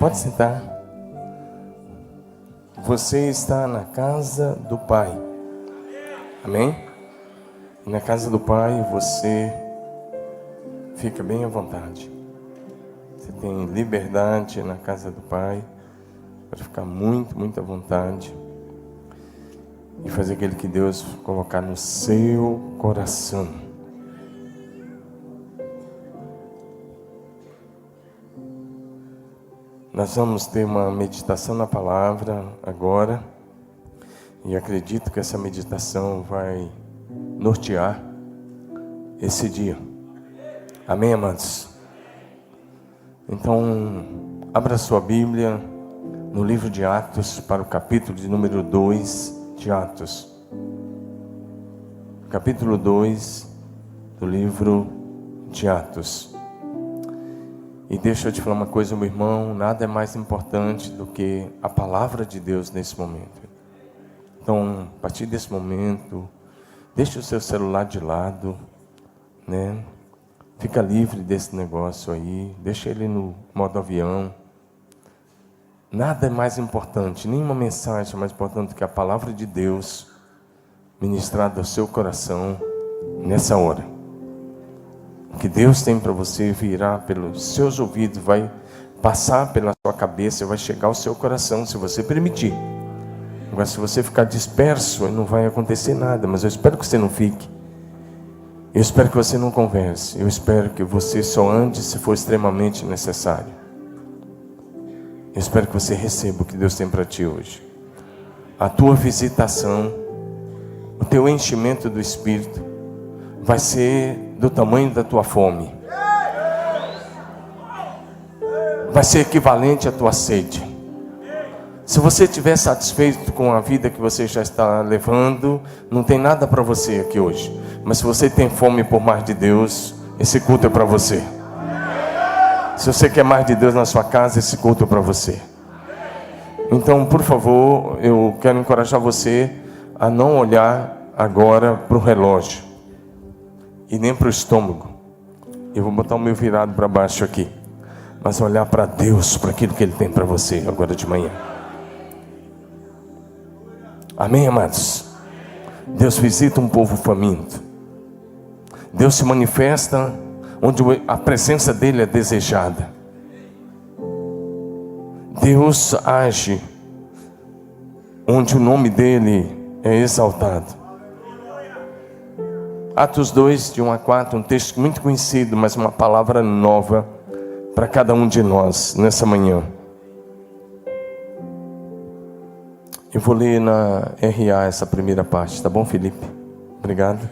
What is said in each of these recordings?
Pode sentar. Você está na casa do Pai. Amém? E na casa do Pai você fica bem à vontade. Você tem liberdade na casa do Pai para ficar muito à vontade e fazer aquilo que Deus colocar no seu coração. Nós vamos ter uma meditação na palavra agora, e acredito que essa meditação vai nortear esse dia. Amém, amados? Então, abra sua Bíblia no livro de Atos, para o capítulo de número 2 de Atos. Capítulo 2 do livro de Atos. E deixa eu te falar uma coisa, meu irmão, nada é mais importante do que a palavra de Deus nesse momento. Então, a partir desse momento, deixa o seu celular de lado, né? Fica livre desse negócio aí, deixa ele no modo avião. Nada é mais importante, nenhuma mensagem é mais importante do que a palavra de Deus ministrada ao seu coração nessa hora. O que Deus tem para você virá pelos seus ouvidos, vai passar pela sua cabeça, vai chegar ao seu coração, se você permitir. Agora, se você ficar disperso, não vai acontecer nada, mas eu espero que você não fique. Eu espero que você não converse. Eu espero que você só ande se for extremamente necessário. Eu espero que você receba o que Deus tem para ti hoje. A tua visitação, o teu enchimento do Espírito vai ser do tamanho da tua fome. Vai ser equivalente à tua sede. Se você estiver satisfeito com a vida que você já está levando, não tem nada para você aqui hoje. Mas se você tem fome por mais de Deus, esse culto é para você. Se você quer mais de Deus na sua casa, esse culto é para você. Então, por favor, eu quero encorajar você a não olhar agora para o relógio e nem para o estômago. Eu vou botar o meu virado para baixo aqui, mas olhar para Deus, para aquilo que Ele tem para você agora de manhã. Amém, amados? Deus visita um povo faminto. Deus se manifesta onde a presença dEle é desejada. Deus age onde o nome dEle é exaltado. Atos 2, de 1 a 4, um texto muito conhecido, mas uma palavra nova para cada um de nós nessa manhã. Eu vou ler na RA essa primeira parte, tá bom, Felipe? Obrigado.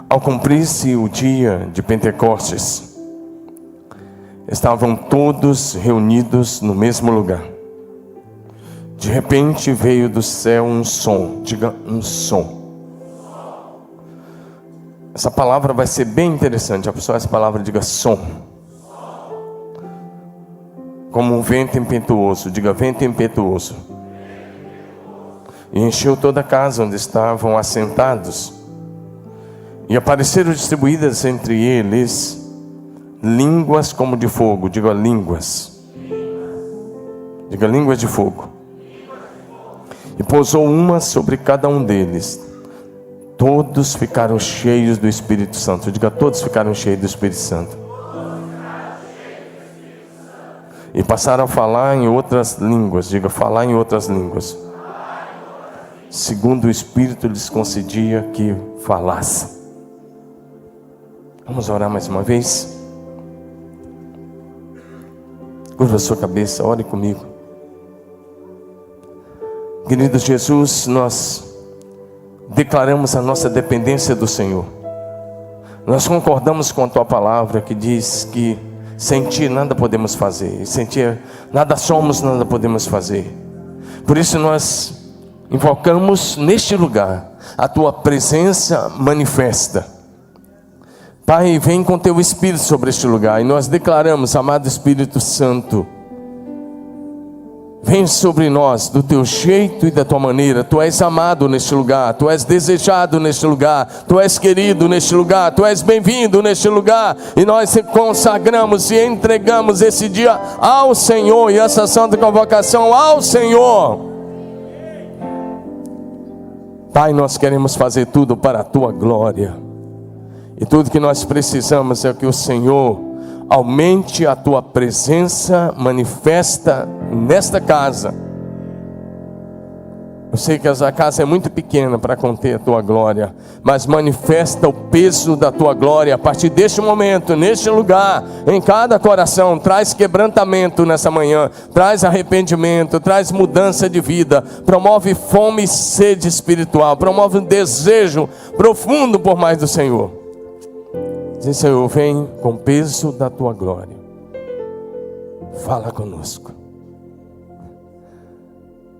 Ao cumprir-se o dia de Pentecostes, estavam todos reunidos no mesmo lugar. De repente veio do céu um som, diga um som. Essa palavra vai ser bem interessante, a pessoa essa palavra diga som. Como um vento impetuoso, diga vento impetuoso. E encheu toda a casa onde estavam assentados. E apareceram distribuídas entre eles línguas como de fogo, diga línguas. Diga línguas de fogo. E pousou uma sobre cada um deles. Todos ficaram cheios do Espírito Santo. Diga, todos ficaram cheios do Espírito Santo. E passaram a falar em outras línguas. Diga, falar em outras línguas. Segundo o Espírito lhes concedia que falassem. Vamos orar mais uma vez? Curva a sua cabeça, ore comigo. Querido Jesus, nós declaramos a nossa dependência do Senhor. Nós concordamos com a Tua palavra que diz que sem Ti nada podemos fazer, e sem Ti nada somos, nada podemos fazer. Por isso nós invocamos neste lugar a Tua presença manifesta. Pai, vem com Teu Espírito sobre este lugar, e nós declaramos, amado Espírito Santo, Vem sobre nós do teu jeito e da tua maneira. Tu és amado neste lugar, tu és desejado neste lugar, tu és querido neste lugar, tu és bem-vindo neste lugar. E nós consagramos e entregamos esse dia ao Senhor e essa santa convocação ao Senhor. Pai, nós queremos fazer tudo para a tua glória. E tudo que nós precisamos é que o Senhor aumente a tua presença manifesta nesta casa. Eu sei que essa casa é muito pequena para conter a tua glória, mas manifesta o peso da tua glória a partir deste momento, neste lugar, em cada coração. Traz quebrantamento nessa manhã, traz arrependimento, traz mudança de vida, promove fome e sede espiritual, promove um desejo profundo por mais do Senhor. Diz, Senhor, vem com o peso da tua glória. Fala conosco.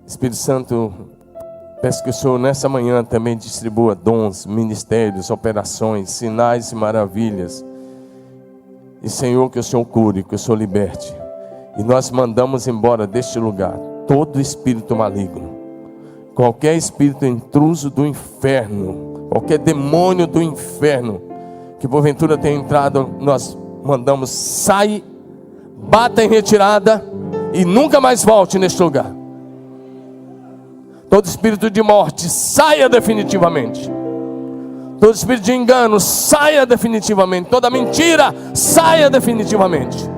Espírito Santo, peço que o Senhor nessa manhã também distribua dons, ministérios, operações, sinais e maravilhas. E Senhor, que o Senhor cure, que o Senhor liberte. E nós mandamos embora deste lugar todo espírito maligno, qualquer espírito intruso do inferno, qualquer demônio do inferno que porventura tenha entrado, nós mandamos sai, bata em retirada e nunca mais volte neste lugar. Todo espírito de morte saia definitivamente. Todo espírito de engano saia definitivamente. Toda mentira saia definitivamente.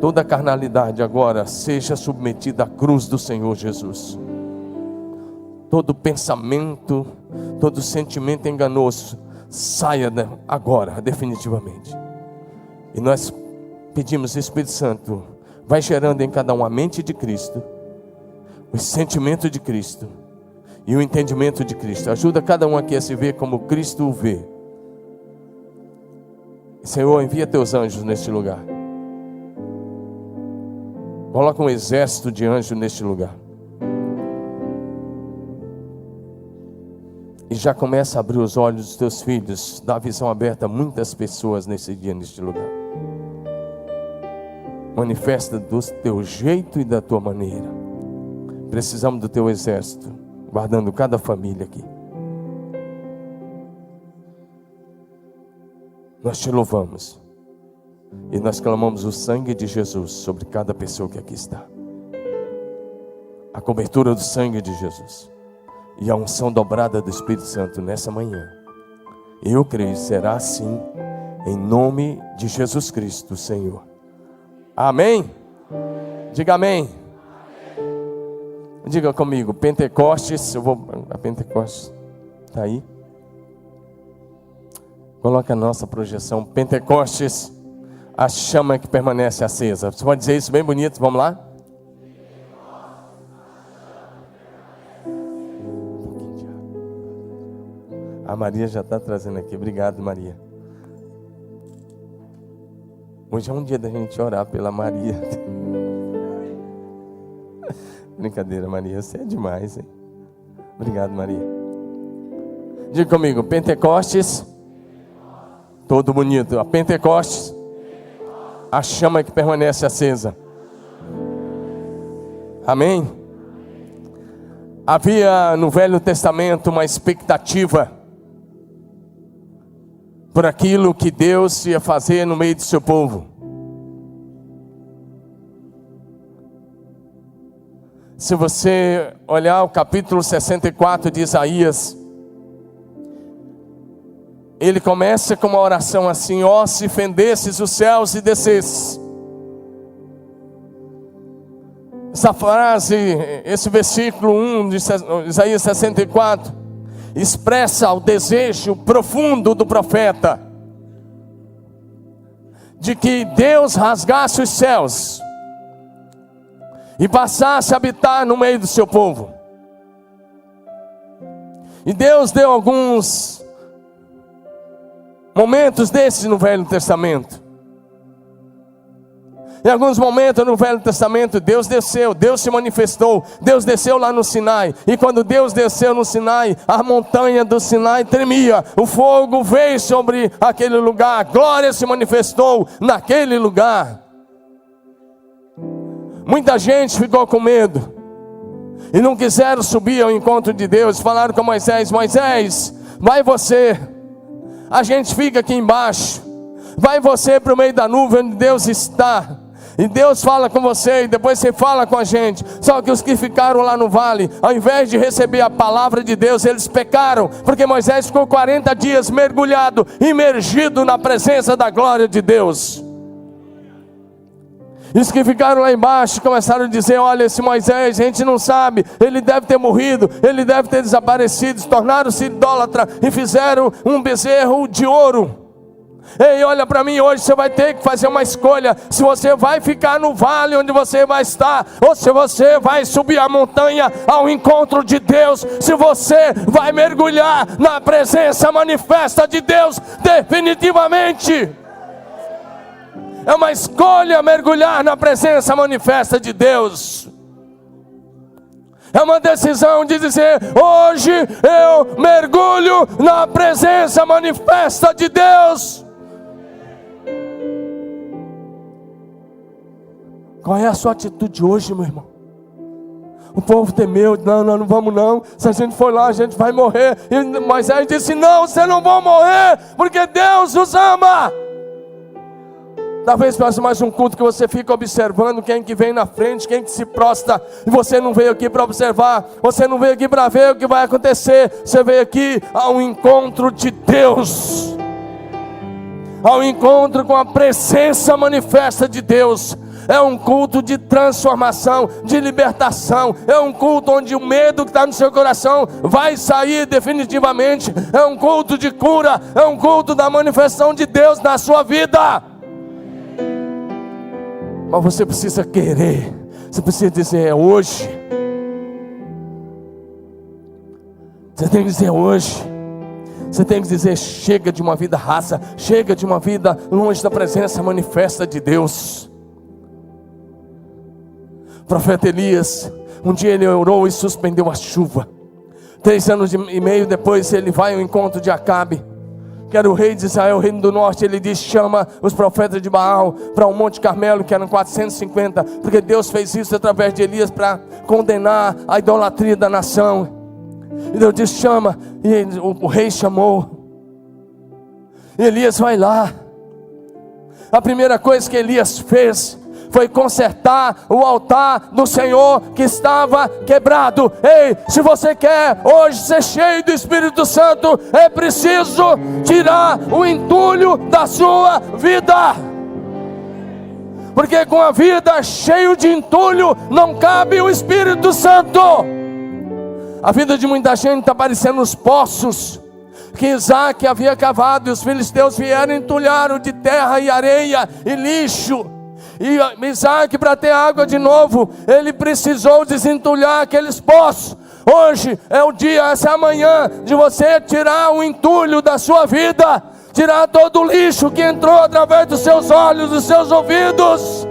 Toda carnalidade agora seja submetida à cruz do Senhor Jesus. Todo pensamento, todo sentimento enganoso saia agora, definitivamente. E nós pedimos, Espírito Santo, vai gerando em cada um a mente de Cristo, o sentimento de Cristo e o entendimento de Cristo. Ajuda cada um aqui a se ver como Cristo o vê. Senhor, envia teus anjos neste lugar. Coloca um exército de anjos neste lugar. E já começa a abrir os olhos dos teus filhos, dá a visão aberta a muitas pessoas nesse dia, neste lugar. Manifesta do teu jeito e da tua maneira. Precisamos do teu exército, guardando cada família aqui. Nós te louvamos. E nós clamamos o sangue de Jesus sobre cada pessoa que aqui está. A cobertura do sangue de Jesus. E a unção dobrada do Espírito Santo nessa manhã. Eu creio, será assim, em nome de Jesus Cristo, Senhor. Amém? Diga amém. Diga comigo, Pentecostes, a Pentecostes está aí? Coloca a nossa projeção, Pentecostes, a chama que permanece acesa. Você pode dizer isso bem bonito, vamos lá? A Maria já está trazendo aqui. Obrigado, Maria. Hoje é um dia da gente orar pela Maria. Brincadeira, Maria. Você é demais, hein? Obrigado, Maria. Diga comigo, Pentecostes. Todo bonito. A Pentecostes. A chama que permanece acesa. Amém? Havia no Velho Testamento uma expectativa por aquilo que Deus ia fazer no meio do seu povo. Se você olhar o capítulo 64 de Isaías, ele começa com uma oração assim: ó, se fendesses os céus e descesses. Essa frase, esse versículo 1 de Isaías 64, expressa o desejo profundo do profeta de que Deus rasgasse os céus e passasse a habitar no meio do seu povo. E Deus deu alguns momentos desses no Velho Testamento. Em alguns momentos no Velho Testamento, Deus desceu, Deus se manifestou, Deus desceu lá no Sinai. E quando Deus desceu no Sinai, a montanha do Sinai tremia, o fogo veio sobre aquele lugar, a glória se manifestou naquele lugar. Muita gente ficou com medo e não quiseram subir ao encontro de Deus. Falaram com Moisés: Moisés, vai você, a gente fica aqui embaixo, vai você para o meio da nuvem onde Deus está, e Deus fala com você, e depois você fala com a gente. Só que os que ficaram lá no vale, ao invés de receber a palavra de Deus, eles pecaram, porque Moisés ficou 40 dias mergulhado, imergido na presença da glória de Deus. E os que ficaram lá embaixo começaram a dizer: olha, esse Moisés, a gente não sabe, ele deve ter morrido, ele deve ter desaparecido. Tornaram-se idólatra e fizeram um bezerro de ouro. Ei, olha para mim, hoje você vai ter que fazer uma escolha: se você vai ficar no vale onde você vai estar, ou se você vai subir a montanha ao encontro de Deus, se você vai mergulhar na presença manifesta de Deus definitivamente. É uma escolha mergulhar na presença manifesta de Deus. É uma decisão de dizer: hoje eu mergulho na presença manifesta de Deus. Qual é a sua atitude hoje, meu irmão? O povo temeu: não vamos não, se a gente for lá a gente vai morrer. E Moisés disse: não, vocês não vão morrer, porque Deus os ama. Talvez faça mais um culto que você fica observando quem que vem na frente, quem que se prostra, e você não veio aqui para observar, você não veio aqui para ver o que vai acontecer, você veio aqui ao encontro de Deus, ao encontro com a presença manifesta de Deus. É um culto de transformação, de libertação. É um culto onde o medo que está no seu coração vai sair definitivamente. É um culto de cura, é um culto da manifestação de Deus na sua vida. Mas você precisa querer, você precisa dizer: é hoje. Você tem que dizer: hoje. Você tem que dizer: chega de uma vida rasa, chega de uma vida longe da presença manifesta de Deus. O profeta Elias, um dia ele orou e suspendeu a chuva. 3 anos e meio depois ele vai ao encontro de Acabe, que era o rei de Israel, o reino do norte. Ele diz: chama os profetas de Baal para o Monte Carmelo, que eram 450, porque Deus fez isso através de Elias para condenar a idolatria da nação. E Deus disse: chama, e o rei chamou, e Elias vai lá. A primeira coisa que Elias fez foi consertar o altar do Senhor que estava quebrado. Ei, se você quer hoje ser cheio do Espírito Santo, é preciso tirar o entulho da sua vida, porque com a vida cheia de entulho não cabe o Espírito Santo. A vida de muita gente está parecendo os poços que Isaac havia cavado, e os filisteus vieram e entulharam de terra e areia e lixo. E Isaac, para ter água de novo, ele precisou desentulhar aqueles poços. Hoje é o dia, essa é a manhã de você tirar o entulho da sua vida, tirar todo o lixo que entrou através dos seus olhos, dos seus ouvidos.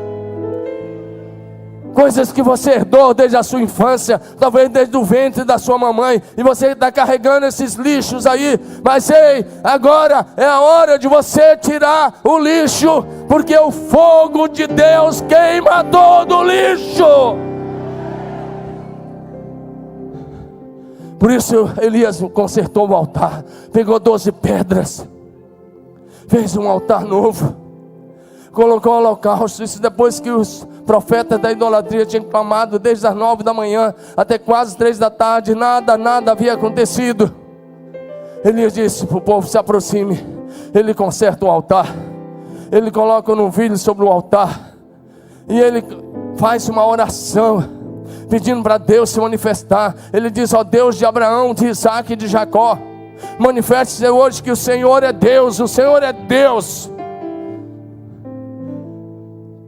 Coisas que você herdou desde a sua infância, talvez desde o ventre da sua mamãe, e você está carregando esses lixos aí. Mas ei, agora é a hora de você tirar o lixo, porque o fogo de Deus queima todo o lixo. Por isso Elias consertou o altar, pegou 12 pedras, fez um altar novo, colocou o holocausto. Isso depois que os profetas da idolatria tinham clamado desde as 9 da manhã até quase 3 da tarde, nada havia acontecido. Elias disse para o povo: se aproxime. Ele conserta o altar, ele coloca um novilho sobre o altar, e ele faz uma oração pedindo para Deus se manifestar. Ele diz: ó Deus de Abraão, de Isaac e de Jacó, manifeste-se hoje que o Senhor é Deus, o Senhor é Deus.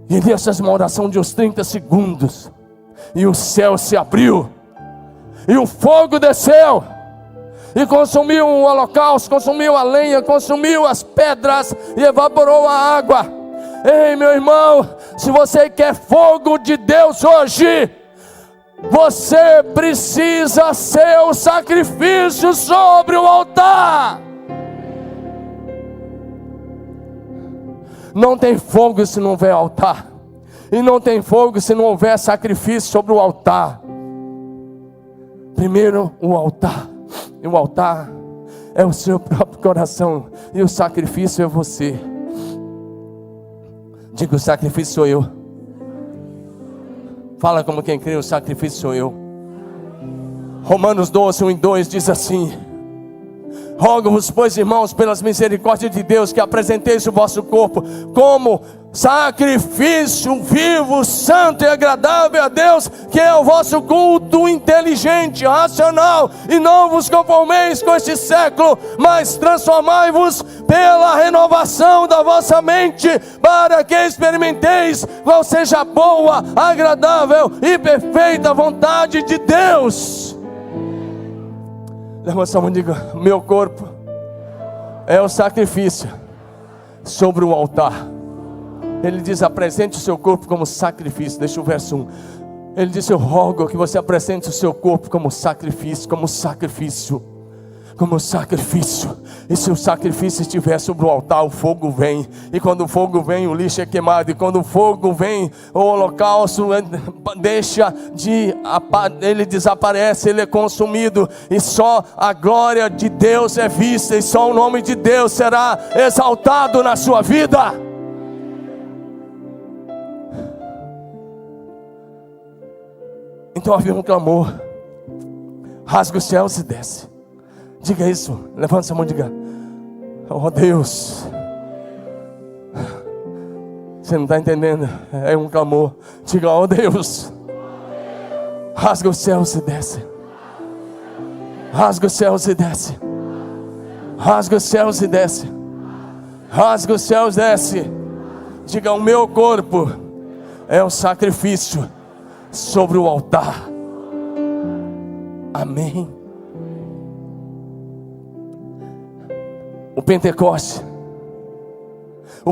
E Elias fez uma oração de uns 30 segundos, e o céu se abriu, e o fogo desceu, e consumiu o holocausto, consumiu a lenha, consumiu as pedras, e evaporou a água. Ei, meu irmão, se você quer fogo de Deus hoje, você precisa ser o sacrifício sobre o altar. Não tem fogo se não houver altar. E não tem fogo se não houver sacrifício sobre o altar. Primeiro o altar. E o altar é o seu próprio coração. E o sacrifício é você. Diga, o sacrifício sou eu. Fala como quem crê, o sacrifício sou eu. Romanos 12, 1 e 2 diz assim: rogo-vos, pois, irmãos, pelas misericórdias de Deus, que apresenteis o vosso corpo como sacrifício vivo, santo e agradável a Deus, que é o vosso culto inteligente, racional. E não vos conformeis com este século, mas transformai-vos pela renovação da vossa mente, para que experimenteis qual seja a boa, agradável e perfeita vontade de Deus. Levanta a mão e diga: meu corpo é o sacrifício sobre o altar. Ele diz: apresente o seu corpo como sacrifício. Deixa o verso 1. Ele diz: eu rogo que você apresente o seu corpo como sacrifício, como sacrifício, como sacrifício. E se o sacrifício estiver sobre o altar, o fogo vem. E quando o fogo vem, o lixo é queimado. E quando o fogo vem, o holocausto deixa de, ele desaparece, ele é consumido. E só a glória de Deus é vista. E só o nome de Deus será exaltado na sua vida. Então havia um clamor: rasga os céus e desce. Diga isso, levanta sua mão e diga: oh Deus. Você não está entendendo? É um clamor. Diga: oh Deus, rasga os céus e desce. Rasga os céus e desce. Rasga os céus e desce. Rasga os céus e desce. Diga: o meu corpo é o sacrifício sobre o altar. Amém. O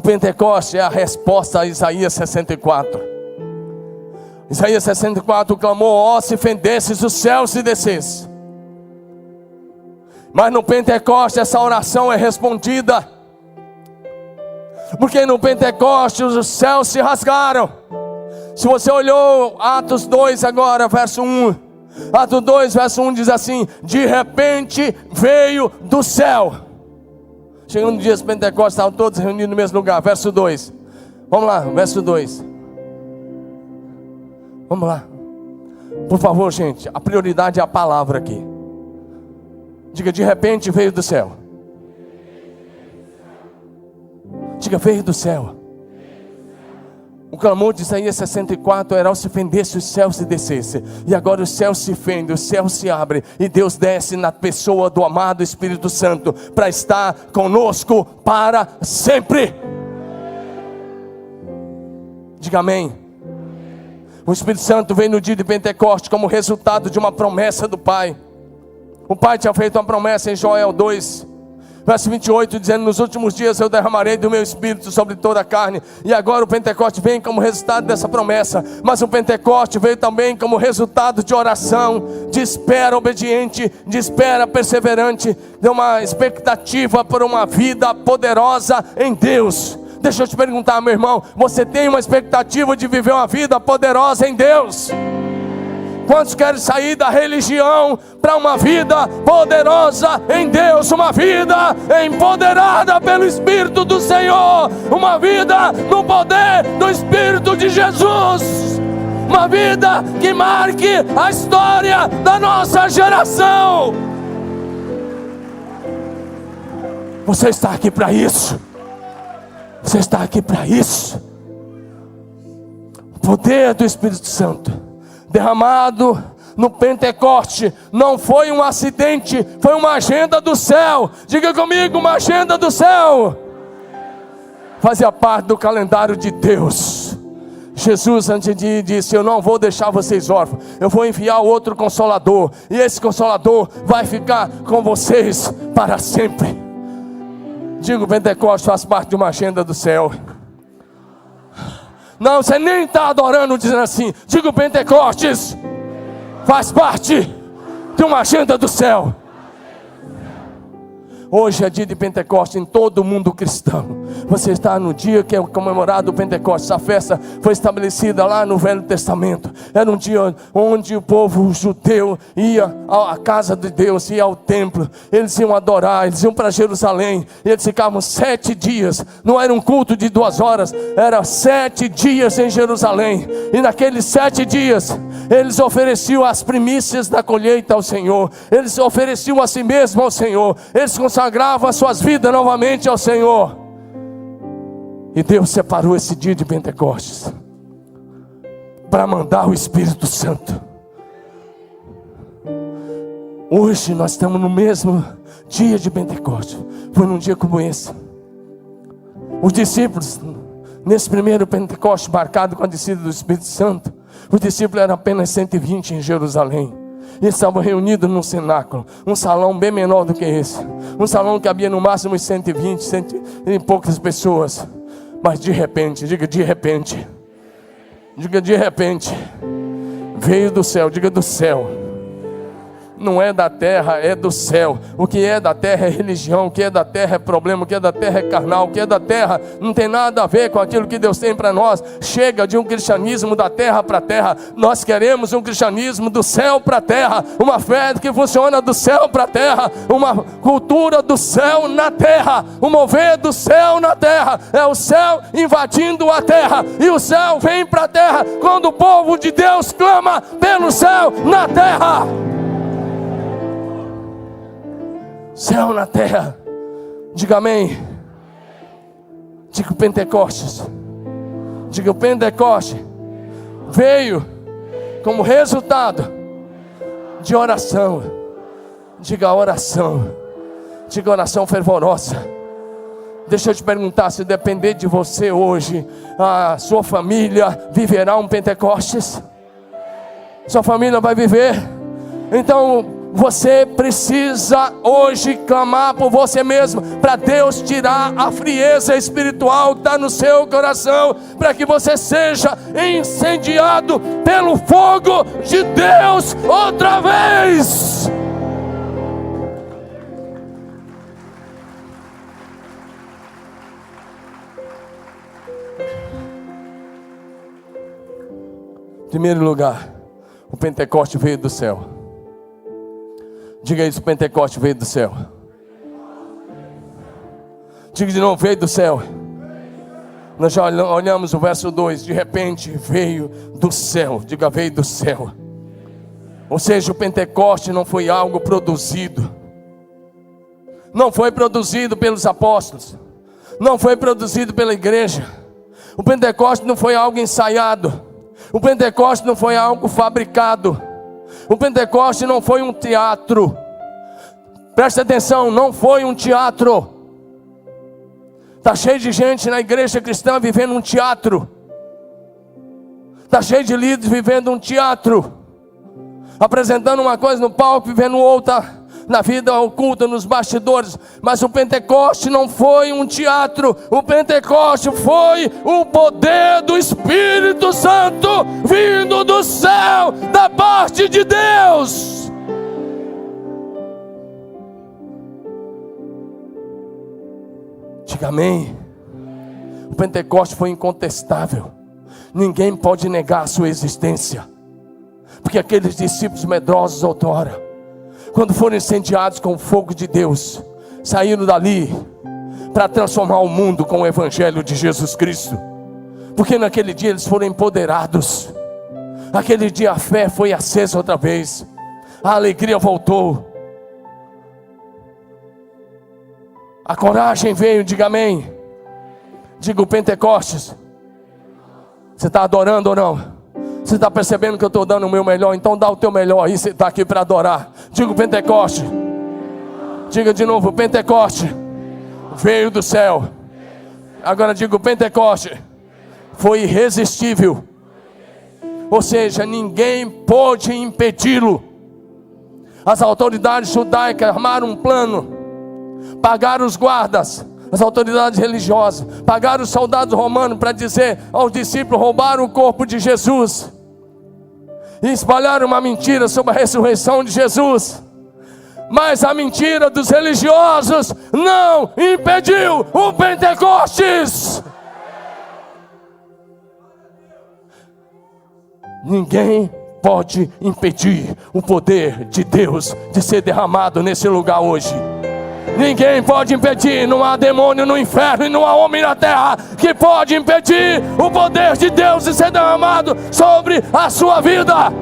Pentecoste é a resposta a Isaías 64. Isaías 64 clamou: ó, se fendesses os céus e descesse. Mas no Pentecoste essa oração é respondida, porque no Pentecoste os céus se rasgaram. Se você olhou Atos 2 agora, verso 1. Atos 2, verso 1 diz assim: de repente veio do céu. Chegando no dia de Pentecostes, estavam todos reunidos no mesmo lugar. Verso 2. Vamos lá, verso 2. Vamos lá. Por favor, gente, a prioridade é a palavra aqui. Diga: de repente veio do céu. Diga: veio do céu. O clamor de Isaías 64 era: se fendesse os céus se descesse. E agora os céus se fendem, os céus se abrem, e Deus desce na pessoa do amado Espírito Santo, para estar conosco para sempre. Diga amém. O Espírito Santo veio no dia de Pentecostes como resultado de uma promessa do Pai. O Pai tinha feito uma promessa em Joel 2 verso 28, dizendo: nos últimos dias eu derramarei do meu Espírito sobre toda a carne. E agora o Pentecoste vem como resultado dessa promessa. Mas o Pentecoste veio também como resultado de oração, de espera obediente, de espera perseverante, de uma expectativa por uma vida poderosa em Deus. Deixa eu te perguntar, meu irmão: você tem uma expectativa de viver uma vida poderosa em Deus? Quantos querem sair da religião para uma vida poderosa em Deus? Uma vida empoderada pelo Espírito do Senhor. Uma vida no poder do Espírito de Jesus. Uma vida que marque a história da nossa geração. Você está aqui para isso. Você está aqui para isso. O poder do Espírito Santo derramado no Pentecoste não foi um acidente, foi uma agenda do céu. Diga comigo: uma agenda do céu. Fazia parte do calendário de Deus. Jesus, antes de ir, disse: eu não vou deixar vocês órfãos, eu vou enviar outro Consolador, e esse Consolador vai ficar com vocês para sempre. Diga: o Pentecoste faz parte de uma agenda do céu. Não, você nem está adorando dizendo assim. Diga: o Pentecostes faz parte de uma agenda do céu. Hoje é dia de Pentecostes em todo o mundo cristão. Você está no dia que é comemorado o Pentecostes. A festa foi estabelecida lá no Velho Testamento. Era um dia onde o povo judeu ia à casa de Deus, ia ao templo. Eles iam adorar, eles iam para Jerusalém. Eles ficavam 7 dias. Não era um culto de 2 horas, era 7 dias em Jerusalém. E naqueles 7 dias, eles ofereciam as primícias da colheita ao Senhor. Eles ofereciam a si mesmos ao Senhor. Eles consagravam as suas vidas novamente ao Senhor. E Deus separou esse dia de Pentecostes para mandar o Espírito Santo. Hoje nós estamos no mesmo dia de Pentecostes. Foi num dia como esse. Os discípulos, nesse primeiro Pentecostes marcado com a descida do Espírito Santo, os discípulos eram apenas 120 em Jerusalém. Eles estavam reunidos num cenáculo, um salão bem menor do que esse. Um salão que havia no máximo 120, 100 e poucas pessoas. Mas de repente, diga de repente, veio do céu, diga do céu. Não é da terra, é do céu. O que é da terra é religião, o que é da terra é problema, o que é da terra é carnal, o que é da terra não tem nada a ver com aquilo que Deus tem para nós. Chega de um cristianismo da terra para a terra. Nós queremos um cristianismo do céu para a terra, uma fé que funciona do céu para a terra, uma cultura do céu na terra, um mover do céu na terra. É o céu invadindo a terra, e o céu vem para a terra quando o povo de Deus clama pelo céu na terra. Céu na terra. Diga amém. Diga o Pentecostes. Diga o Pentecostes veio como resultado de oração. Diga oração. Diga oração fervorosa. Deixa eu te perguntar, se depender de você hoje, a sua família viverá um Pentecostes? Sua família vai viver? Então você precisa hoje clamar por você mesmo, para Deus tirar a frieza espiritual que está no seu coração, para que você seja incendiado pelo fogo de Deus outra vez. Em primeiro lugar, o Pentecostes veio do céu. Diga isso, o Pentecostes veio do céu. Diga de novo, veio do céu. Nós já olhamos o verso 2. De repente veio do céu. Diga, veio do céu. Ou seja, o Pentecostes não foi algo produzido. Não foi produzido pelos apóstolos. Não foi produzido pela igreja. O Pentecostes não foi algo ensaiado. O Pentecostes não foi algo fabricado. O Pentecostes não foi um teatro. Presta atenção, não foi um teatro. Está cheio de gente na igreja cristã vivendo um teatro. Está cheio de líderes vivendo um teatro, apresentando uma coisa no palco, vivendo outra na vida oculta, nos bastidores. Mas o Pentecoste não foi um teatro. O Pentecoste foi o poder do Espírito Santo vindo do céu, da parte de Deus. Diga amém. O Pentecoste foi incontestável. Ninguém pode negar a sua existência. Porque aqueles discípulos medrosos outrora, quando foram incendiados com o fogo de Deus, saíram dali para transformar o mundo com o Evangelho de Jesus Cristo. Porque naquele dia eles foram empoderados. Aquele dia a fé foi acesa outra vez. A alegria voltou. A coragem veio, diga amém. Diga o Pentecostes. Você está adorando ou não? Você está percebendo que eu estou dando o meu melhor? Então dá o teu melhor aí, você está aqui para adorar. Diga o Pentecoste. Diga de novo, o Pentecoste veio do céu. Agora diga, o Pentecoste foi irresistível. Ou seja, ninguém pôde impedi-lo. As autoridades judaicas armaram um plano, pagaram os guardas, as autoridades religiosas, pagaram os soldados romanos para dizer aos discípulos: roubaram o corpo de Jesus e espalharam uma mentira sobre a ressurreição de Jesus. Mas a mentira dos religiosos não impediu o Pentecostes. Ninguém pode impedir o poder de Deus de ser derramado nesse lugar hoje. Ninguém pode impedir. Não há demônio no inferno e não há homem na terra que pode impedir o poder de Deus de ser derramado sobre a sua vida.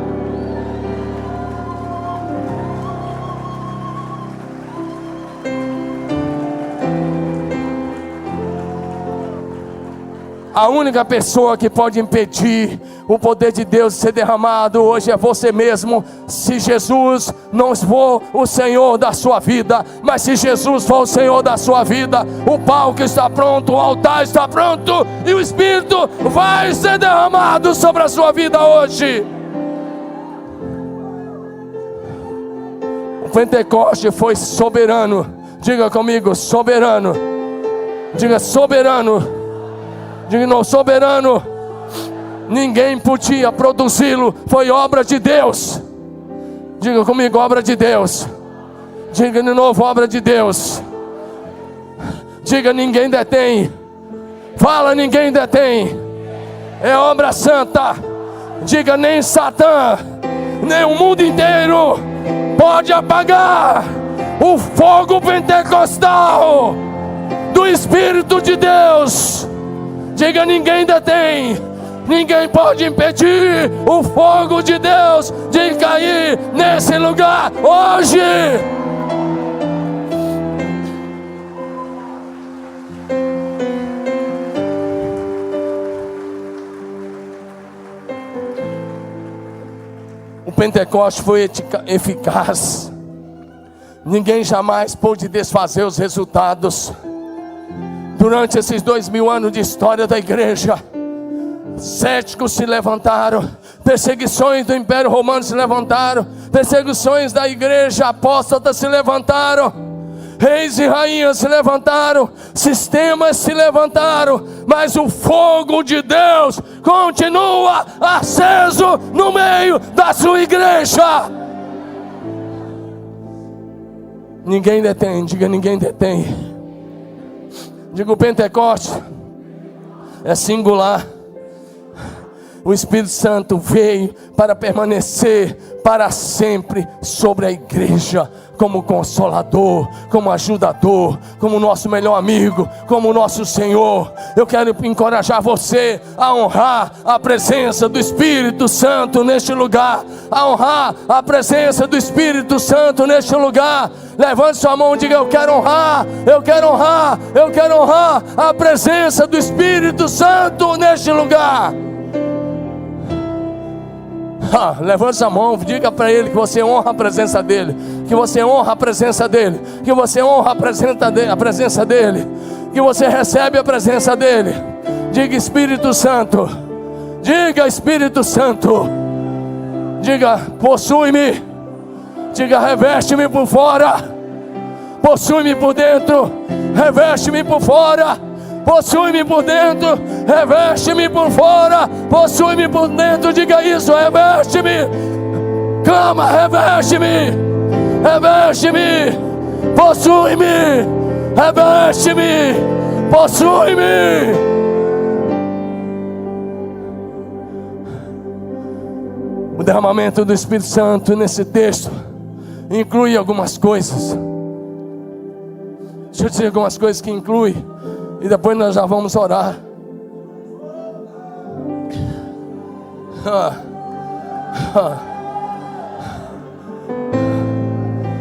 A única pessoa que pode impedir o poder de Deus de ser derramado hoje é você mesmo. Se Jesus não for o Senhor da sua vida, mas se Jesus for o Senhor da sua vida, o palco está pronto, o altar está pronto e o Espírito vai ser derramado sobre a sua vida hoje. O Pentecoste foi soberano. Diga comigo, soberano. Diga soberano. Diga não, soberano. Ninguém podia produzi-lo, foi obra de Deus. Diga comigo, obra de Deus. Diga de novo, obra de Deus. Diga, ninguém detém. Fala, ninguém detém. É obra santa. Diga, nem Satã, nem o mundo inteiro pode apagar o fogo pentecostal do Espírito de Deus. Diga, ninguém detém. Ninguém pode impedir o fogo de Deus de cair nesse lugar hoje. O Pentecoste foi eficaz. Ninguém jamais pôde desfazer os resultados. Durante esses 2000 anos de história da igreja, céticos se levantaram, perseguições do Império Romano se levantaram, perseguições da igreja apóstata se levantaram, reis e rainhas se levantaram, sistemas se levantaram, mas o fogo de Deus continua aceso no meio da sua igreja. Ninguém detém, diga, ninguém detém. Diga, o Pentecoste é singular. O Espírito Santo veio para permanecer para sempre sobre a igreja, como consolador, como ajudador, como nosso melhor amigo, como nosso Senhor. Eu quero encorajar você a honrar a presença do Espírito Santo neste lugar, a honrar a presença do Espírito Santo neste lugar. Levante sua mão e diga, eu quero honrar, eu quero honrar, eu quero honrar a presença do Espírito Santo neste lugar. Levante a mão, diga para ele que você honra a presença dele, que você honra a presença dele, que você honra a presença dele, que você recebe a presença dele. Diga, Espírito Santo, diga, Espírito Santo, diga, possui-me, diga, reveste-me por fora, possui-me por dentro, reveste-me por fora. Possui-me por dentro, reveste-me por fora, possui-me por dentro, diga isso, reveste-me, clama, reveste-me, reveste-me, possui-me, reveste-me, possui-me. O derramamento do Espírito Santo nesse texto inclui algumas coisas. Deixa eu dizer algumas coisas que inclui. E depois nós já vamos orar.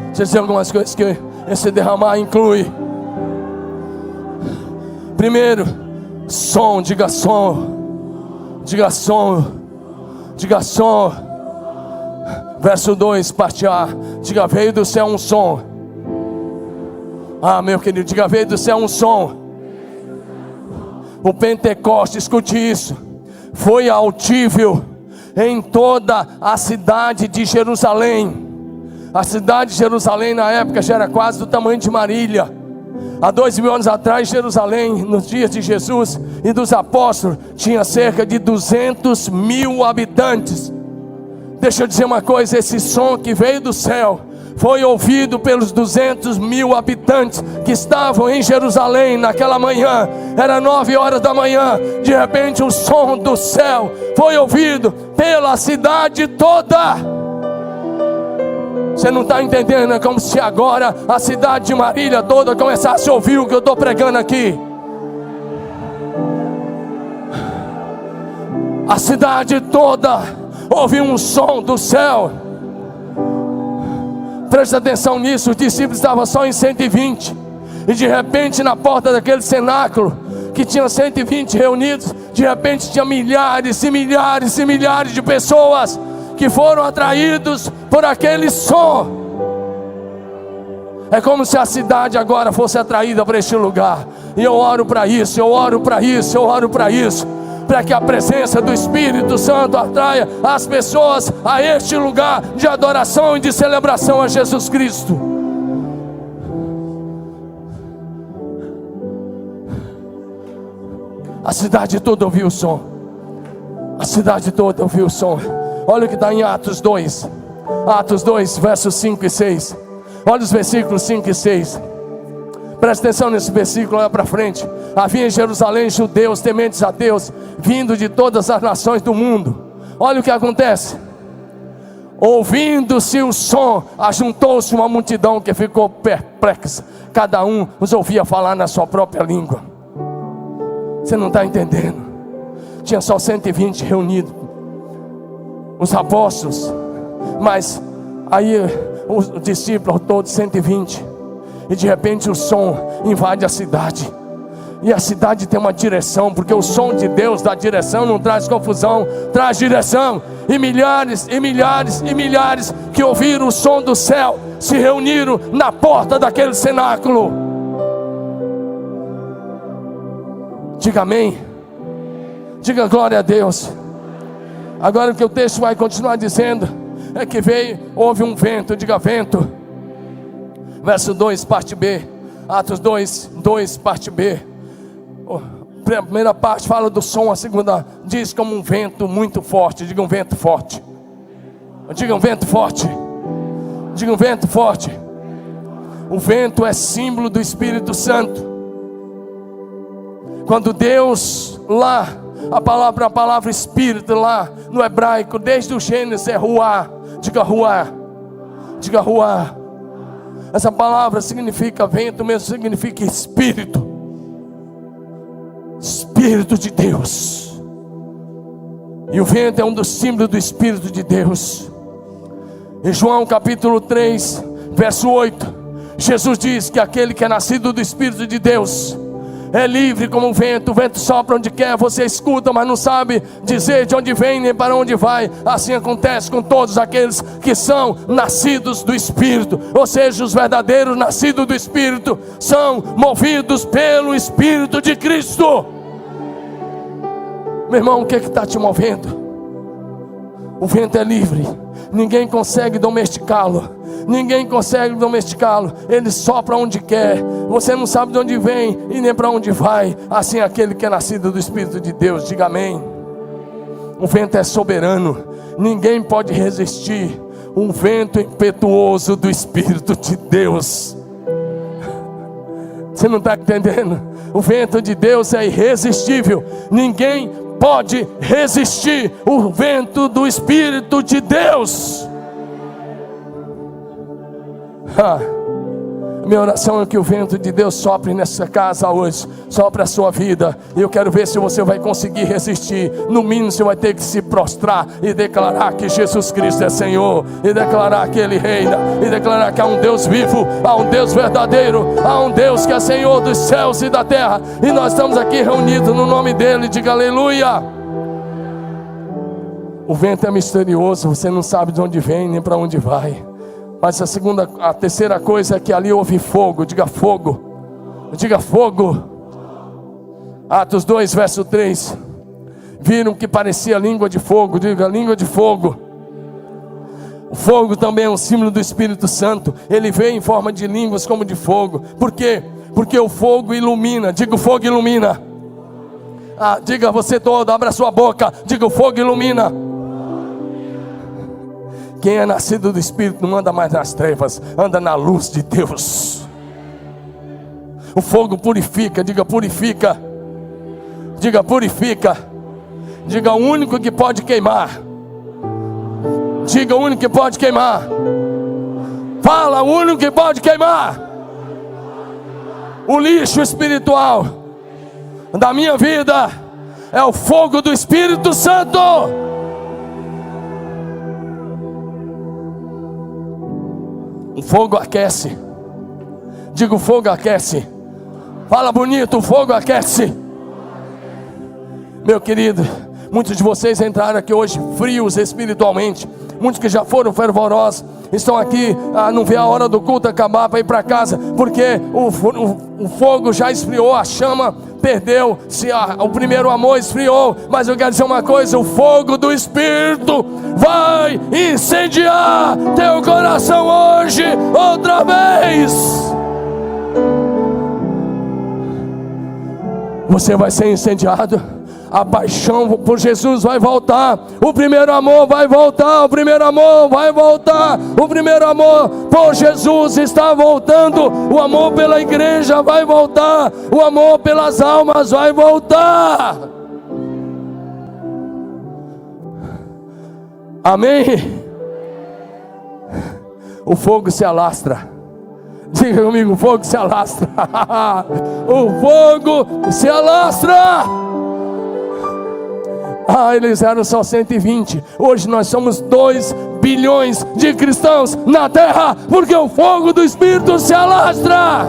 Deixa eu dizer algumas coisas que esse derramar inclui. Primeiro, som, diga som. Diga som. Diga som. Verso 2, parte A. Diga, veio do céu um som. Meu querido, diga, veio do céu um som. O Pentecoste, escute isso, foi altível em toda a cidade de Jerusalém. A cidade de Jerusalém na época já era quase do tamanho de Marília. Há 2000 anos atrás, Jerusalém, nos dias de Jesus e dos apóstolos, tinha cerca de 200 mil habitantes. Deixa eu dizer uma coisa, esse som que veio do céu foi ouvido pelos 200.000 habitantes que estavam em Jerusalém naquela manhã. Era 9 horas da manhã. De repente o som do céu foi ouvido pela cidade toda. Você não está entendendo? É como se agora a cidade de Marília toda começasse a ouvir o que eu estou pregando aqui. A cidade toda ouviu um som do céu. Presta atenção nisso. Os discípulos estavam só em 120. E de repente na porta daquele cenáculo, que tinha 120 reunidos, de repente tinha milhares e milhares e milhares de pessoas que foram atraídos por aquele som. É como se a cidade agora fosse atraída para este lugar. E eu oro para isso, eu oro para isso, eu oro para isso, para que a presença do Espírito Santo atraia as pessoas a este lugar de adoração e de celebração a Jesus Cristo. A cidade toda ouviu o som. A cidade toda ouviu o som. Olha o que está em Atos 2. Atos 2, versos 5 e 6. Olha os versículos 5 e 6. Presta atenção nesse versículo, olha para frente. Havia em Jerusalém judeus tementes a Deus, vindo de todas as nações do mundo. Olha o que acontece. Ouvindo-se o som, ajuntou-se uma multidão que ficou perplexa. Cada um os ouvia falar na sua própria língua. Você não está entendendo? Tinha só 120 reunidos, os apóstolos, mas aí os discípulos todos 120. E de repente o som invade a cidade. E a cidade tem uma direção, porque o som de Deus dá direção, não traz confusão, traz direção. E milhares e milhares e milhares que ouviram o som do céu se reuniram na porta daquele cenáculo. Diga amém. Diga glória a Deus. Agora o que o texto vai continuar dizendo é que houve um vento. Diga vento. Verso 2, parte B. Atos 2, parte B. A primeira parte fala do som, a segunda diz como um vento muito forte. Diga um vento forte. Diga um vento forte. Diga um vento forte. O vento é símbolo do Espírito Santo. Quando Deus lá, a palavra Espírito lá no hebraico, desde o Gênesis é Ruá. Diga Ruá. Diga Ruá. Essa palavra significa vento, mesmo significa Espírito. Espírito de Deus. E o vento é um dos símbolos do Espírito de Deus. Em João capítulo 3, verso 8, Jesus diz que aquele que é nascido do Espírito de Deus é livre como o vento sopra onde quer, você escuta, mas não sabe dizer de onde vem nem para onde vai. Assim acontece com todos aqueles que são nascidos do Espírito, ou seja, os verdadeiros nascidos do Espírito são movidos pelo Espírito de Cristo. Meu irmão, o que está te movendo? O vento é livre, ninguém consegue domesticá-lo. Ninguém consegue domesticá-lo. Ele sopra onde quer. Você não sabe de onde vem e nem para onde vai. Assim aquele que é nascido do Espírito de Deus. Diga amém. O vento é soberano. Ninguém pode resistir. Um vento impetuoso do Espírito de Deus. Você não está entendendo? O vento de Deus é irresistível. Ninguém pode resistir o vento do Espírito de Deus. Minha oração é que o vento de Deus sopre nessa casa hoje, sopre a sua vida. E eu quero ver se você vai conseguir resistir. No mínimo você vai ter que se prostrar e declarar que Jesus Cristo é Senhor, e declarar que Ele reina, e declarar que há um Deus vivo, há um Deus verdadeiro, há um Deus que é Senhor dos céus e da terra. E nós estamos aqui reunidos no nome dEle. Diga aleluia. O vento é misterioso, você não sabe de onde vem nem para onde vai. Mas a terceira coisa é que ali houve fogo. Diga fogo. Diga fogo. Atos 2, verso 3. Viram que parecia língua de fogo. Diga língua de fogo. O fogo também é um símbolo do Espírito Santo. Ele veio em forma de línguas como de fogo. Por quê? Porque o fogo ilumina. Diga o fogo ilumina. Diga você todo, abra sua boca. Diga o fogo ilumina. Quem é nascido do Espírito não anda mais nas trevas, anda na luz de Deus. O fogo purifica, diga purifica. Diga purifica. Diga o único que pode queimar. Diga o único que pode queimar. Fala, o único que pode queimar o lixo espiritual da minha vida é o fogo do Espírito Santo. O fogo aquece. Diga, o fogo aquece. Fala bonito, o fogo aquece. Meu querido, muitos de vocês entraram aqui hoje frios espiritualmente. Muitos que já foram fervorosos estão aqui, não vê a hora do culto acabar para ir para casa, porque o fogo já esfriou, a chama perdeu, o primeiro amor esfriou. Mas eu quero dizer uma coisa: o fogo do Espírito vai incendiar teu coração hoje, outra vez. Você vai ser incendiado. A paixão por Jesus vai voltar. O primeiro amor vai voltar. O primeiro amor vai voltar. O primeiro amor por Jesus está voltando. O amor pela igreja vai voltar. O amor pelas almas vai voltar. Amém? O fogo se alastra. Diga comigo, o fogo se alastra. O fogo se alastra. Eles eram só 120. Hoje nós somos 2 bilhões de cristãos na terra, porque o fogo do Espírito se alastra.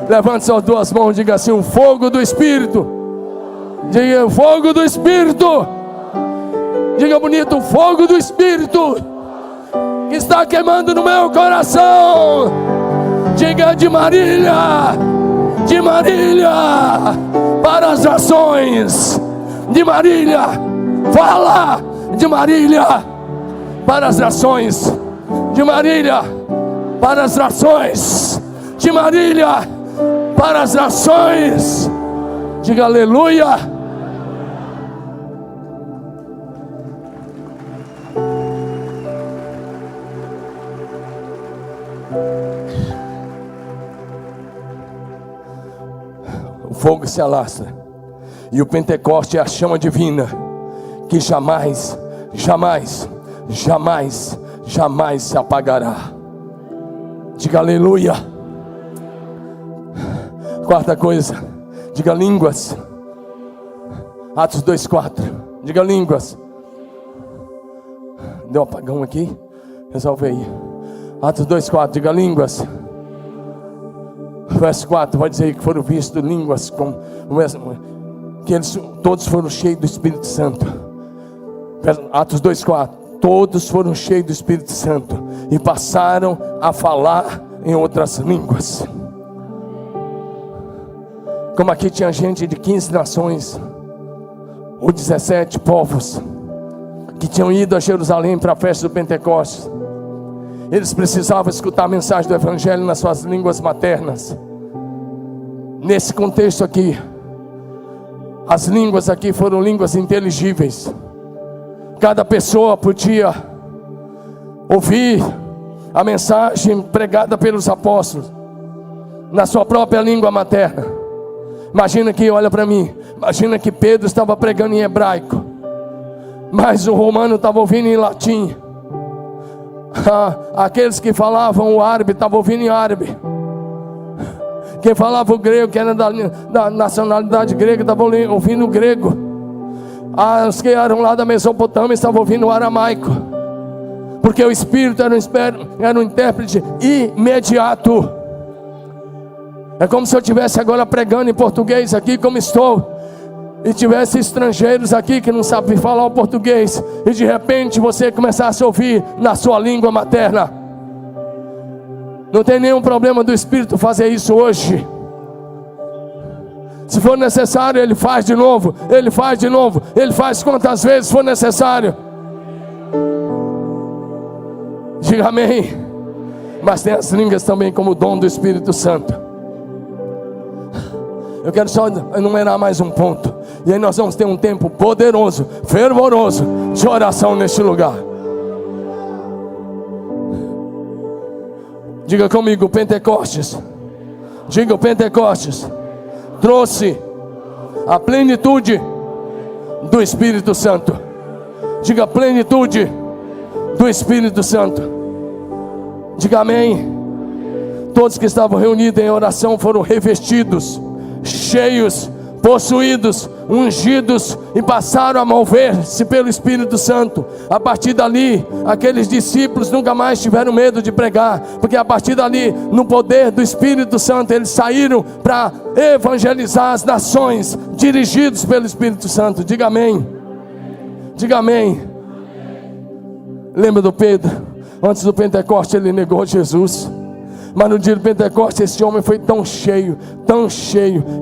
Levante suas duas mãos e diga assim: o fogo do Espírito. Diga, o fogo do Espírito. Diga bonito, o fogo do Espírito que está queimando no meu coração. Diga, de Marília para as nações. De Marília, fala, de Marília para as nações. De Marília para as nações. De Marília para as nações. Diga aleluia. O fogo se alastra. E o Pentecoste é a chama divina que jamais, jamais, jamais, jamais se apagará. Diga aleluia. Quarta coisa, diga línguas. Atos 2:4. Diga línguas. Deu um apagão aqui? Resolve aí. Atos 2:4. Diga línguas. Verso 4 vai dizer que foram vistos línguas que eles todos foram cheios do Espírito Santo. Atos 2:4. Todos foram cheios do Espírito Santo e passaram a falar em outras línguas. Como aqui tinha gente de 15 nações ou 17 povos que tinham ido a Jerusalém para a festa do Pentecostes. Eles precisavam escutar a mensagem do Evangelho nas suas línguas maternas. Nesse contexto aqui, as línguas aqui foram línguas inteligíveis. Cada pessoa podia ouvir a mensagem pregada pelos apóstolos na sua própria língua materna. Imagina que, olha para mim, imagina que Pedro estava pregando em hebraico, mas o romano estava ouvindo em latim. Aqueles que falavam o árabe estavam ouvindo em árabe. Quem falava o grego, que era da nacionalidade grega, estava ouvindo o grego. Os que eram lá da Mesopotâmia estavam ouvindo o aramaico, porque o Espírito era um intérprete imediato. É como se eu estivesse agora pregando em português aqui, como estou, e tivesse estrangeiros aqui que não sabem falar o português, e de repente você começasse a ouvir na sua língua materna. Não tem nenhum problema do Espírito fazer isso hoje. Se for necessário, Ele faz de novo. Ele faz de novo. Ele faz quantas vezes for necessário. Diga amém. Mas tem as línguas também como dom do Espírito Santo. Eu quero só enumerar mais um ponto. E aí nós vamos ter um tempo poderoso, fervoroso de oração neste lugar. Diga comigo, Pentecostes. Diga, o Pentecostes trouxe a plenitude do Espírito Santo. Diga, plenitude do Espírito Santo. Diga amém. Todos que estavam reunidos em oração foram revestidos, cheios, possuídos, ungidos e passaram a mover-se pelo Espírito Santo. A partir dali, aqueles discípulos nunca mais tiveram medo de pregar, porque a partir dali, no poder do Espírito Santo, eles saíram para evangelizar as nações, dirigidos pelo Espírito Santo. Diga amém. Diga amém. Lembra do Pedro? Antes do Pentecoste ele negou Jesus. Mas no dia do Pentecostes esse homem foi tão cheio,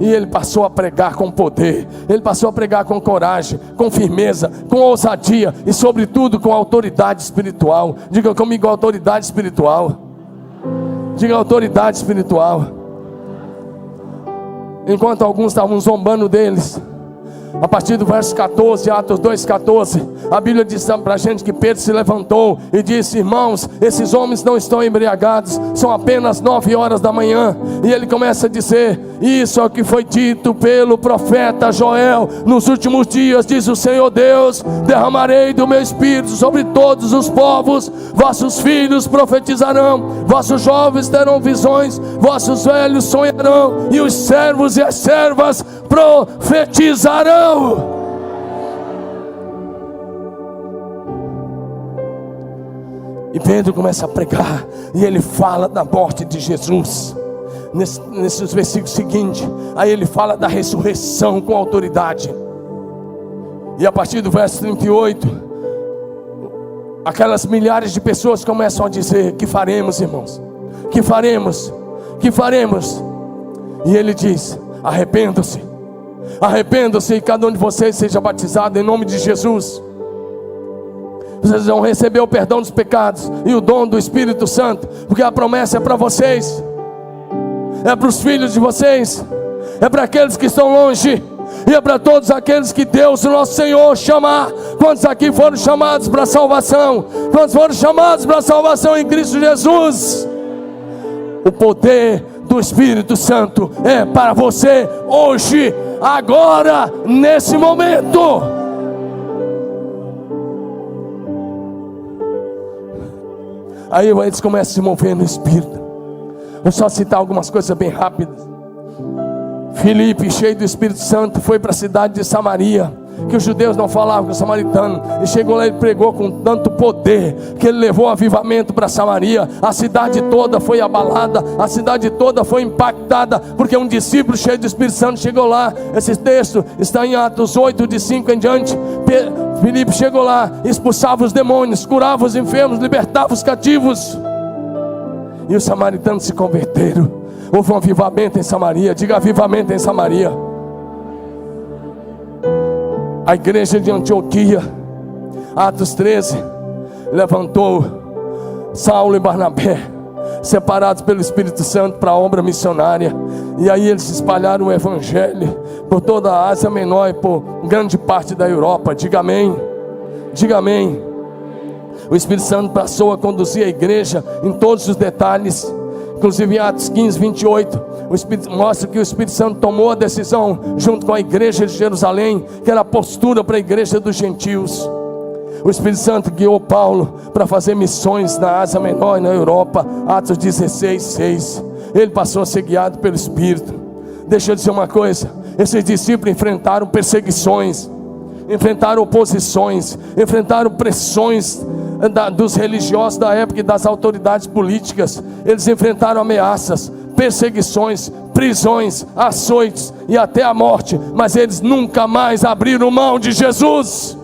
e ele passou a pregar com poder. Ele passou a pregar com coragem, com firmeza, com ousadia e sobretudo com autoridade espiritual. Diga comigo, autoridade espiritual. Diga autoridade espiritual. Enquanto alguns estavam zombando deles, a partir do verso 14, Atos 2,14, a Bíblia diz para a gente que Pedro se levantou e disse: irmãos, esses homens não estão embriagados, são apenas 9 horas da manhã. E ele começa a dizer: isso é o que foi dito pelo profeta Joel: nos últimos dias, diz o Senhor Deus, derramarei do meu espírito sobre todos os povos, vossos filhos profetizarão, vossos jovens terão visões, vossos velhos sonharão, e os servos e as servas profetizarão. E Pedro começa a pregar, e ele fala da morte de Jesus. Nesses versículos seguintes, aí ele fala da ressurreição com autoridade. E a partir do verso 38, aquelas milhares de pessoas começam a dizer: que faremos, irmãos? Que faremos? Que faremos? E ele diz: arrependam-se. Arrependam-se e cada um de vocês seja batizado em nome de Jesus. Vocês vão receber o perdão dos pecados e o dom do Espírito Santo, porque a promessa é para vocês, é para os filhos de vocês, é para aqueles que estão longe, e é para todos aqueles que Deus, o nosso Senhor, chamar. Quantos aqui foram chamados para a salvação? Quantos foram chamados para a salvação em Cristo Jesus? O poder do Espírito Santo é para você hoje, agora, nesse momento. Aí eles começam a se mover no Espírito. Vou só citar algumas coisas bem rápidas. Filipe, cheio do Espírito Santo, foi para a cidade de Samaria, que os judeus não falavam com os samaritanos, e chegou lá e pregou com tanto poder, que ele levou avivamento para Samaria. A cidade toda foi abalada, a cidade toda foi impactada, porque um discípulo cheio do Espírito Santo chegou lá. Esse texto está em Atos 8, de 5 em diante. Filipe chegou lá, expulsava os demônios, curava os enfermos, libertava os cativos, e os samaritanos se converteram. Houve um avivamento em Samaria. Diga avivamento em Samaria. A igreja de Antioquia, Atos 13, levantou Saulo e Barnabé, separados pelo Espírito Santo para a obra missionária. E aí eles espalharam o evangelho por toda a Ásia Menor e por grande parte da Europa. Diga amém. Diga amém. O Espírito Santo passou a conduzir a igreja em todos os detalhes. Inclusive em Atos 15, 28, mostra que o Espírito Santo tomou a decisão, junto com a igreja de Jerusalém, que era a postura para a igreja dos gentios. O Espírito Santo guiou Paulo para fazer missões na Ásia Menor e na Europa. Atos 16, 6. Ele passou a ser guiado pelo Espírito. Deixa eu dizer uma coisa: esses discípulos enfrentaram perseguições, enfrentaram oposições, enfrentaram pressões dos religiosos da época e das autoridades políticas. Eles enfrentaram ameaças, perseguições, prisões, açoites e até a morte, mas eles nunca mais abriram mão de Jesus.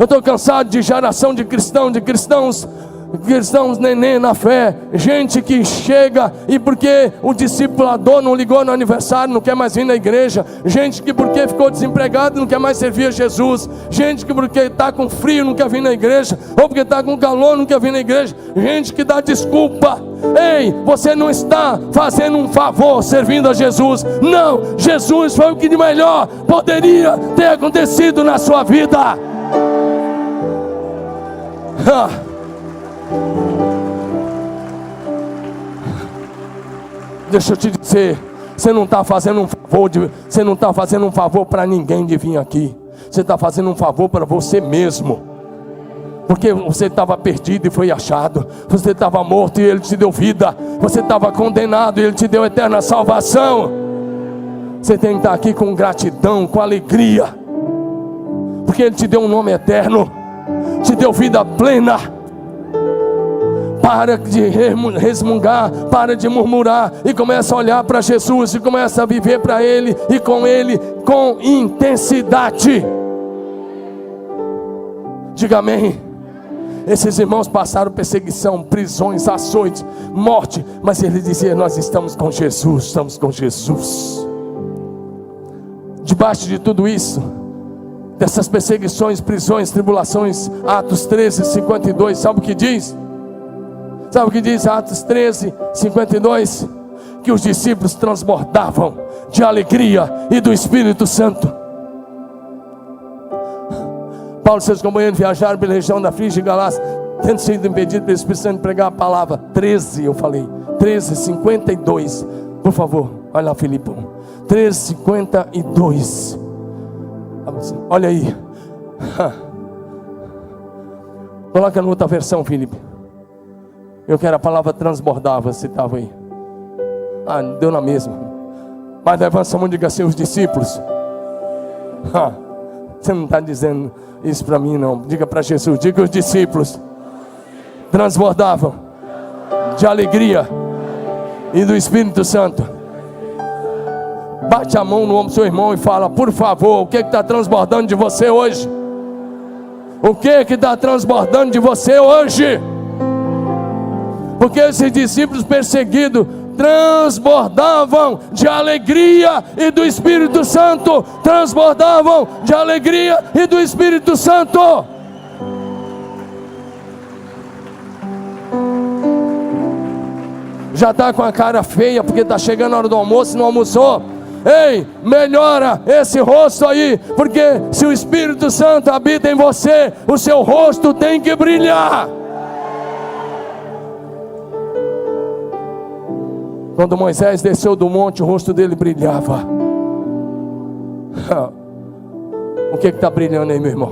Eu estou cansado de geração de cristãos neném na fé, gente que chega e porque o discipulador não ligou no aniversário não quer mais vir na igreja, gente que porque ficou desempregado não quer mais servir a Jesus, gente que porque está com frio não quer vir na igreja, ou porque está com calor não quer vir na igreja, gente que dá desculpa Ei, você não está fazendo um favor servindo a Jesus. Não, Jesus foi o que de melhor poderia ter acontecido na sua vida. Deixa eu te dizer, você não está fazendo um favor para ninguém de vir aqui. Você está fazendo um favor para você mesmo. Porque você estava perdido e foi achado. Você estava morto e Ele te deu vida. Você estava condenado e Ele te deu eterna salvação. Você tem que estar aqui com gratidão, com alegria, porque Ele te deu um nome eterno, te deu vida plena. Para de resmungar, para de murmurar e começa a olhar para Jesus e começa a viver para Ele e com Ele com intensidade. Diga amém. Esses irmãos passaram perseguição, prisões, açoites, morte, mas eles diziam: nós estamos com Jesus, estamos com Jesus. Debaixo de tudo isso, dessas perseguições, prisões, tribulações, Atos 13, 52, sabe o que diz? Sabe o que diz Atos 13, 52? Que os discípulos transbordavam de alegria e do Espírito Santo. Paulo e seus companheiros viajaram pela região da Frígia e Galácia, tendo sido impedido pelo Espírito Santo de pregar a palavra. 13, eu falei, 13, 52. Por favor, olha lá, Filipão. 13, 52. Olha aí. Coloca na outra versão, Filipe. Eu quero a palavra transbordava, você estava aí. Deu na mesma. Mas levanta a mão e diga assim: os discípulos. Você não está dizendo isso para mim não. Diga para Jesus, diga: os discípulos transbordavam de alegria e do Espírito Santo. Bate a mão no ombro do seu irmão e fala: por favor, o que está transbordando de você hoje? O que está transbordando de você hoje? Porque esses discípulos perseguidos transbordavam de alegria e do Espírito Santo. Transbordavam de alegria e do Espírito Santo. Já está com a cara feia porque está chegando a hora do almoço e não almoçou. Ei, melhora esse rosto aí, porque se o Espírito Santo habita em você, o seu rosto tem que brilhar. Quando Moisés desceu do monte, o rosto dele brilhava. O que está brilhando aí, meu irmão?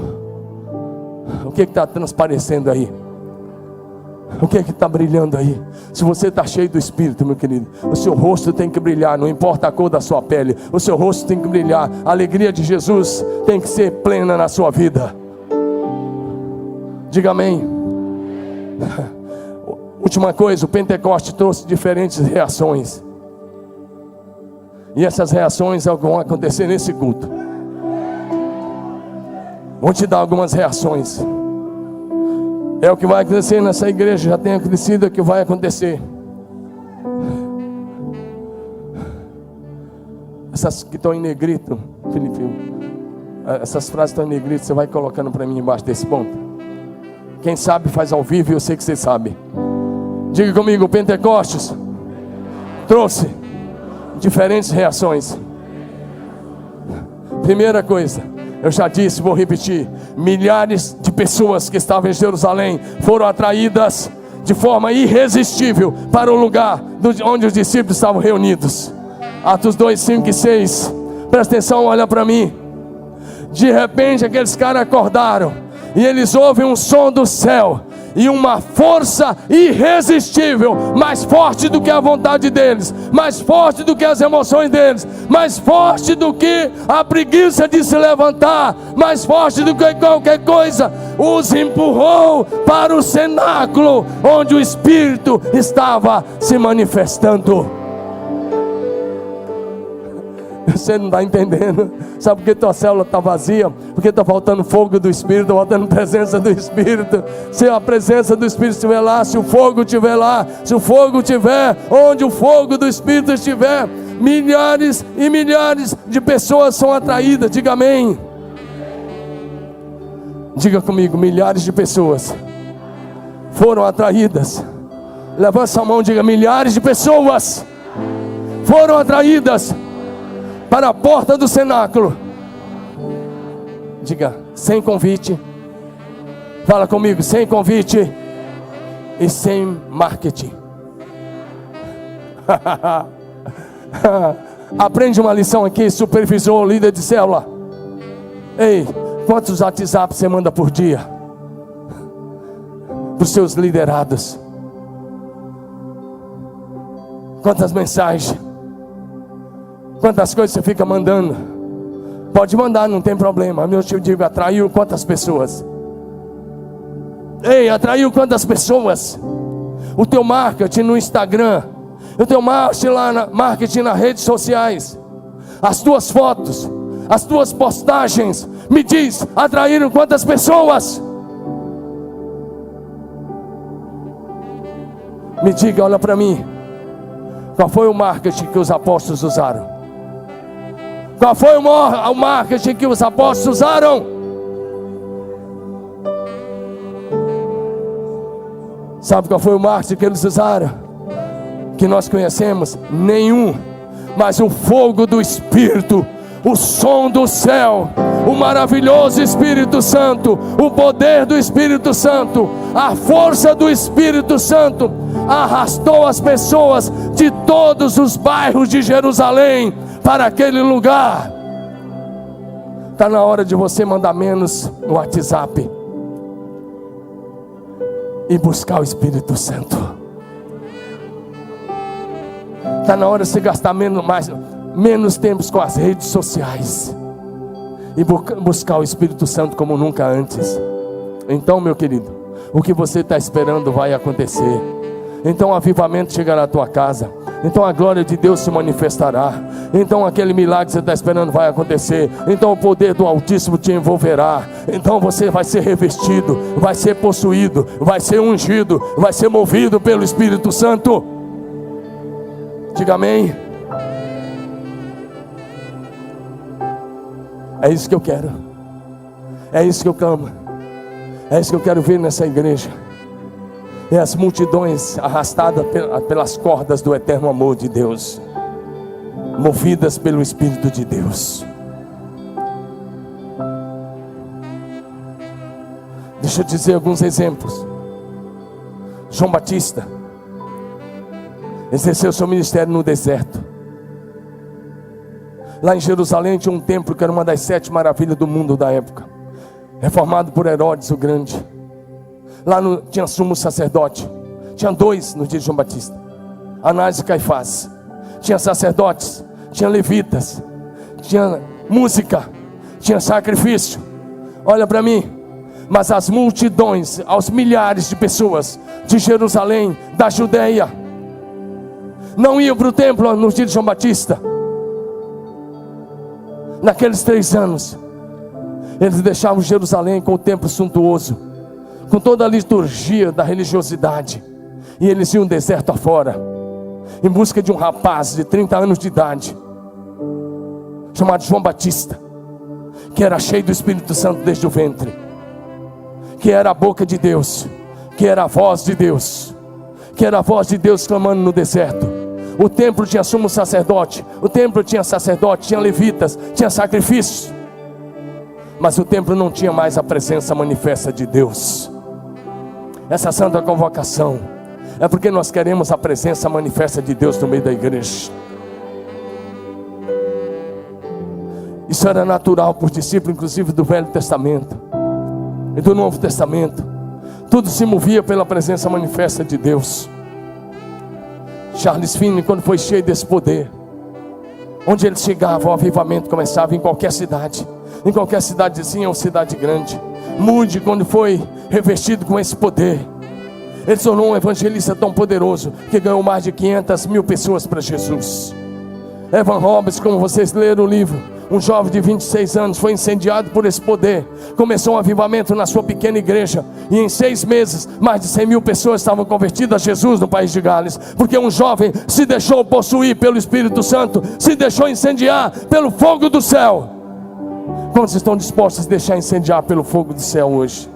O que está transparecendo aí? O que está brilhando aí? Se você está cheio do Espírito, meu querido, o seu rosto tem que brilhar. Não importa a cor da sua pele, o seu rosto tem que brilhar. A alegria de Jesus tem que ser plena na sua vida. Diga amém. Última coisa, o Pentecoste trouxe diferentes reações. E essas reações vão acontecer nesse culto. Vou te dar algumas reações. É o que vai acontecer nessa igreja, já tem acontecido, é o que vai acontecer. Essas que estão em negrito, Felipe, essas frases estão em negrito, você vai colocando para mim embaixo desse ponto. Quem sabe faz ao vivo e eu sei que você sabe. Diga comigo: o Pentecostes trouxe diferentes reações. Primeira coisa, eu já disse, vou repetir: milhares de pessoas que estavam em Jerusalém foram atraídas de forma irresistível para o lugar onde os discípulos estavam reunidos. Atos 2, 5 e 6. Presta atenção, olha para mim. De repente aqueles caras acordaram e eles ouvem um som do céu e uma força irresistível, mais forte do que a vontade deles, mais forte do que as emoções deles, mais forte do que a preguiça de se levantar, mais forte do que qualquer coisa, os empurrou para o cenáculo onde o Espírito estava se manifestando. Você não está entendendo? Sabe por que tua célula está vazia? Porque está faltando fogo do Espírito, está faltando presença do Espírito. Se a presença do Espírito estiver lá, se o fogo estiver lá, se o fogo estiver onde o fogo do Espírito estiver, milhares e milhares de pessoas são atraídas. Diga amém. Diga comigo: milhares de pessoas foram atraídas Levanta a mão e diga: milhares de pessoas foram atraídas para a porta do cenáculo. Diga: sem convite. Fala comigo: sem convite e sem marketing. Aprende uma lição aqui, supervisor, líder de célula. Ei, quantos WhatsApp você manda por dia para os seus liderados? Quantas mensagens? Quantas coisas você fica mandando? Pode mandar, não tem problema. Eu te digo, atraiu quantas pessoas? Ei, atraiu quantas pessoas? O teu marketing no Instagram, o teu marketing nas redes sociais, as tuas fotos, as tuas postagens, me diz, atraíram quantas pessoas? Me diga, olha para mim. Qual foi o marketing que os apóstolos usaram? Qual foi o marketing que os apóstolos usaram? Sabe qual foi o marketing que eles usaram? Que nós conhecemos? Nenhum. Mas o fogo do Espírito, o som do céu, o maravilhoso Espírito Santo, o poder do Espírito Santo, a força do Espírito Santo arrastou as pessoas de todos os bairros de Jerusalém para aquele lugar. Está na hora de você mandar menos no WhatsApp e buscar o Espírito Santo. Está na hora de você gastar menos tempo com as redes sociais e buscar o Espírito Santo como nunca antes. Então, meu querido, o que você está esperando vai acontecer. Então o avivamento chegará à tua casa. Então a glória de Deus se manifestará. Então aquele milagre que você está esperando vai acontecer. Então o poder do Altíssimo te envolverá. Então você vai ser revestido, vai ser possuído, vai ser ungido, vai ser movido pelo Espírito Santo. Diga amém. É isso que eu quero. É isso que eu clamo. É isso que eu quero ver nessa igreja. É as multidões arrastadas pelas cordas do eterno amor de Deus, movidas pelo Espírito de Deus. Deixa eu dizer alguns exemplos. João Batista exerceu seu ministério no deserto. Lá em Jerusalém tinha um templo que era uma das 7 maravilhas do mundo da época, reformado por Herodes o Grande. Lá tinha sumo sacerdote. Tinha 2 no dia de João Batista: Anás e Caifás. Tinha sacerdotes, tinha levitas, tinha música, tinha sacrifício. Olha para mim. Mas as multidões, aos milhares de pessoas de Jerusalém, da Judeia, não iam para o templo no dia de João Batista. Naqueles 3 anos, eles deixavam Jerusalém com o templo suntuoso, com toda a liturgia da religiosidade, e eles iam deserto afora, em busca de um rapaz de 30 anos de idade, chamado João Batista, que era cheio do Espírito Santo desde o ventre, que era a boca de Deus, que era a voz de Deus, que era a voz de Deus clamando no deserto. O templo tinha sumo sacerdote, o templo tinha sacerdote, tinha levitas, tinha sacrifícios, mas o templo não tinha mais a presença manifesta de Deus. Essa santa convocação é porque nós queremos a presença manifesta de Deus no meio da igreja. Isso era natural para os discípulos, inclusive do Velho Testamento e do Novo Testamento. Tudo se movia pela presença manifesta de Deus. Charles Finney, quando foi cheio desse poder, onde ele chegava, o avivamento começava em qualquer cidade. Em qualquer cidadezinha ou cidade grande. Moody, quando foi revestido com esse poder, ele se tornou um evangelista tão poderoso que ganhou mais de 500.000 pessoas para Jesus. Evan Roberts, como vocês leram o livro, um jovem de 26 anos foi incendiado por esse poder. Começou um avivamento na sua pequena igreja, e em 6 meses mais de 100.000 pessoas estavam convertidas a Jesus no país de Gales, porque um jovem se deixou possuir pelo Espírito Santo, se deixou incendiar pelo fogo do céu. Quantos estão dispostos a se deixar incendiar pelo fogo do céu hoje?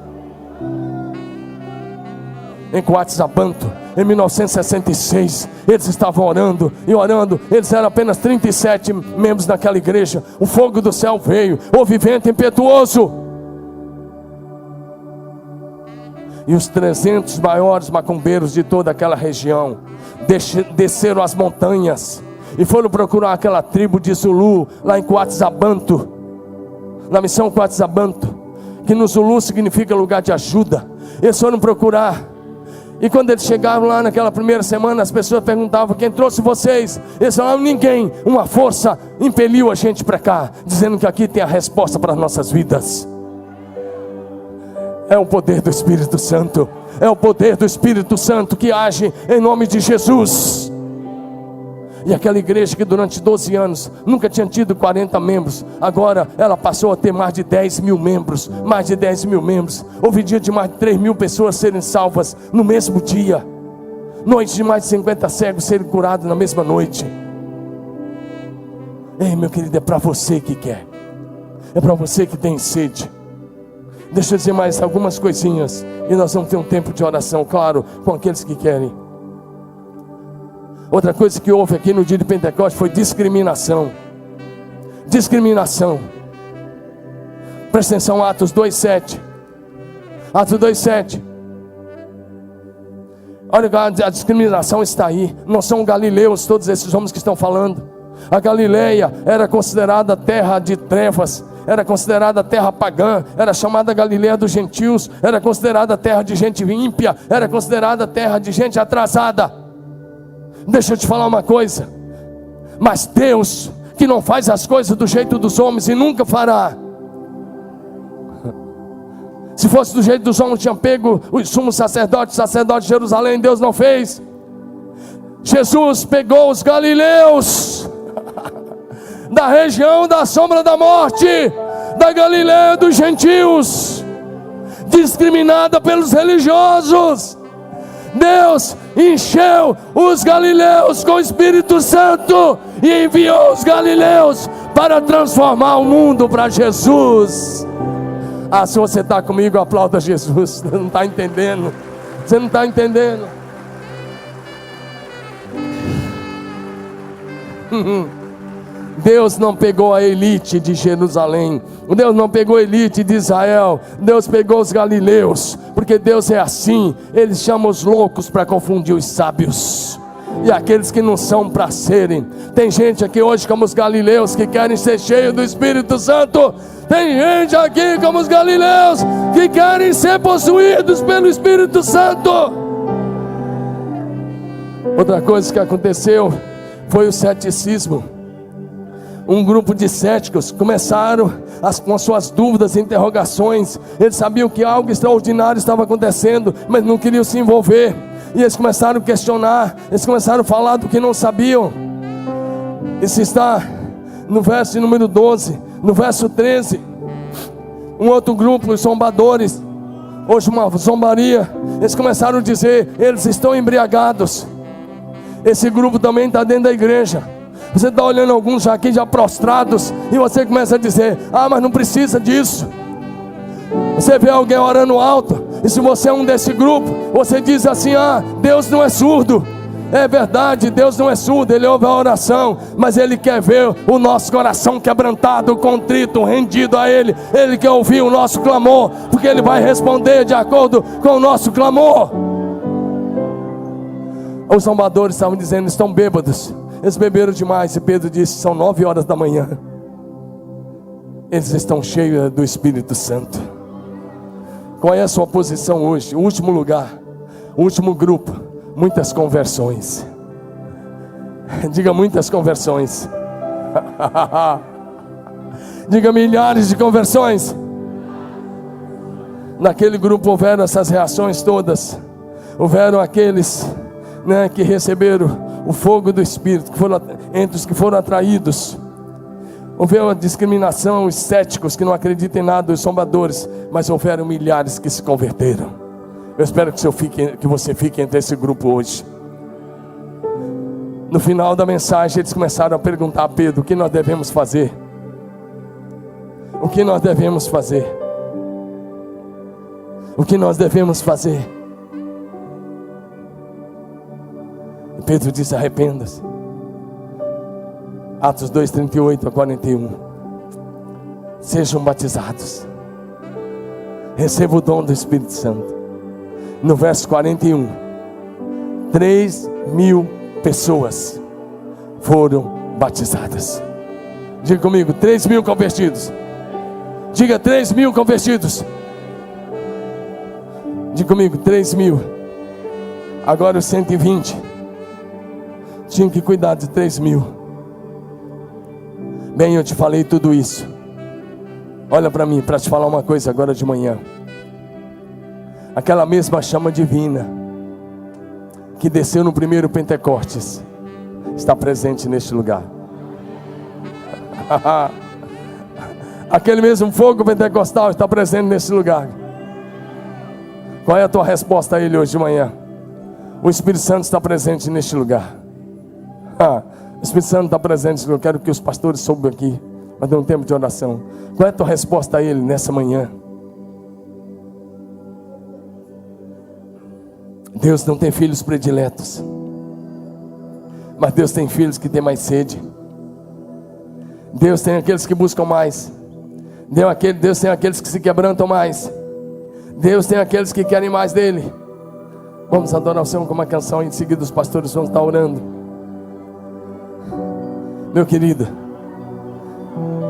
Em Coates Abanto, Em 1966, eles estavam orando e orando. Eles eram apenas 37 membros naquela igreja. O fogo do céu veio, houve vento impetuoso. E os 300 maiores macumbeiros de toda aquela região desceram as montanhas e foram procurar aquela tribo de Zulu, lá em Coatzabanto, na missão Coatzabanto, que no Zulu significa lugar de ajuda. Eles foram procurar. E quando eles chegaram lá naquela primeira semana, as pessoas perguntavam: quem trouxe vocês? Eles falaram: ninguém. Uma força impeliu a gente para cá, dizendo que aqui tem a resposta para as nossas vidas. É o poder do Espírito Santo. É o poder do Espírito Santo que age em nome de Jesus. E aquela igreja que durante 12 anos nunca tinha tido 40 membros, agora ela passou a ter mais de 10 mil membros. Mais de 10 mil membros. Houve dia de mais de 3 mil pessoas serem salvas no mesmo dia. Noite de mais de 50 cegos serem curados na mesma noite. Ei, meu querido, é para você que quer. É para você que tem sede. Deixa eu dizer mais algumas coisinhas e nós vamos ter um tempo de oração, claro, com aqueles que querem. Outra coisa que houve aqui no dia de Pentecostes foi discriminação. Discriminação. Presta atenção, Atos 2:7. Atos 2:7. Olha, a discriminação está aí. Não são galileus todos esses homens que estão falando. A Galileia era considerada terra de trevas, era considerada terra pagã, era chamada Galileia dos gentios, era considerada terra de gente ímpia, era considerada terra de gente atrasada. Deixa eu te falar uma coisa, mas Deus, que não faz as coisas do jeito dos homens e nunca fará. Se fosse do jeito dos homens, tinha pego os sumos sacerdotes de Jerusalém. Deus não fez. Jesus pegou os galileus da região da sombra da morte, da Galileia dos gentios, discriminada pelos religiosos. Deus encheu os galileus com o Espírito Santo e enviou os galileus para transformar o mundo para Jesus. Ah, se você está comigo, aplauda Jesus. Você não está entendendo. Você não está entendendo. Deus não pegou a elite de Jerusalém, Deus não pegou a elite de Israel, Deus pegou os galileus, porque Deus é assim, Ele chama os loucos para confundir os sábios, e aqueles que não são para serem. Tem gente aqui hoje como os galileus que querem ser cheios do Espírito Santo. Tem gente aqui como os galileus que querem ser possuídos pelo Espírito Santo. Outra coisa que aconteceu foi o ceticismo. Um grupo de céticos começaram com suas dúvidas e interrogações. Eles sabiam que algo extraordinário estava acontecendo, mas não queriam se envolver. E eles começaram a questionar, eles começaram a falar do que não sabiam. Isso está no verso de número 12. No verso 13, um outro grupo, os zombadores, hoje uma zombaria, eles começaram a dizer: eles estão embriagados. Esse grupo também está dentro da igreja. Você está olhando alguns aqui já prostrados, e você começa a dizer: ah, mas não precisa disso. Você vê alguém orando alto, e se você é um desse grupo, você diz assim: ah, Deus não é surdo. É verdade, Deus não é surdo, Ele ouve a oração, mas Ele quer ver o nosso coração quebrantado, contrito, rendido a Ele. Ele quer ouvir o nosso clamor, porque Ele vai responder de acordo com o nosso clamor. Os zombadores estavam dizendo: estão bêbados, eles beberam demais. E Pedro disse: são 9 horas da manhã. Eles estão cheios do Espírito Santo. Qual é a sua posição hoje? O último lugar, o último grupo. Muitas conversões. Diga: muitas conversões. Diga: milhares de conversões. Naquele grupo houveram essas reações todas. Houveram aqueles, que receberam o fogo do Espírito, que foram, entre os que foram atraídos. Houve uma discriminação, os céticos que não acreditam em nada, os zombadores. Mas houveram milhares que se converteram. Eu espero que você fique entre esse grupo hoje. No final da mensagem, eles começaram a perguntar a Pedro: o que nós devemos fazer? O que nós devemos fazer? O que nós devemos fazer? E Pedro disse: arrependa-se. Atos 2, 38 a 41. Sejam batizados, receba o dom do Espírito Santo. No verso 41, 3.000 pessoas foram batizadas. Diga comigo: 3.000 convertidos. Diga: 3.000 convertidos. Diga comigo: 3.000. Agora os 120 tinham que cuidar de 3.000. Bem, eu te falei tudo isso. Olha para mim, para te falar uma coisa agora de manhã. Aquela mesma chama divina que desceu no primeiro Pentecostes está presente neste lugar. Aquele mesmo fogo pentecostal está presente nesse lugar. Qual é a tua resposta a ele hoje de manhã? O Espírito Santo está presente neste lugar. O Espírito Santo está presente. Eu quero que os pastores soubam aqui, mas dê um tempo de oração. Qual é a tua resposta a ele nessa manhã? Deus não tem filhos prediletos, mas Deus tem filhos que têm mais sede. Deus tem aqueles que buscam mais. Deus tem aqueles que se quebrantam mais. Deus tem aqueles que querem mais dele. Vamos adorar o Senhor com uma canção. Em seguida os pastores vão estar orando. Meu querido,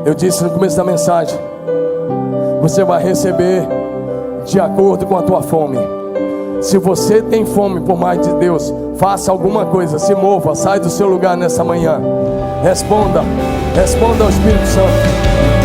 eu disse no começo da mensagem: você vai receber de acordo com a tua fome. Se você tem fome por mais de Deus, faça alguma coisa, se mova, sai do seu lugar nessa manhã. Responda ao Espírito Santo.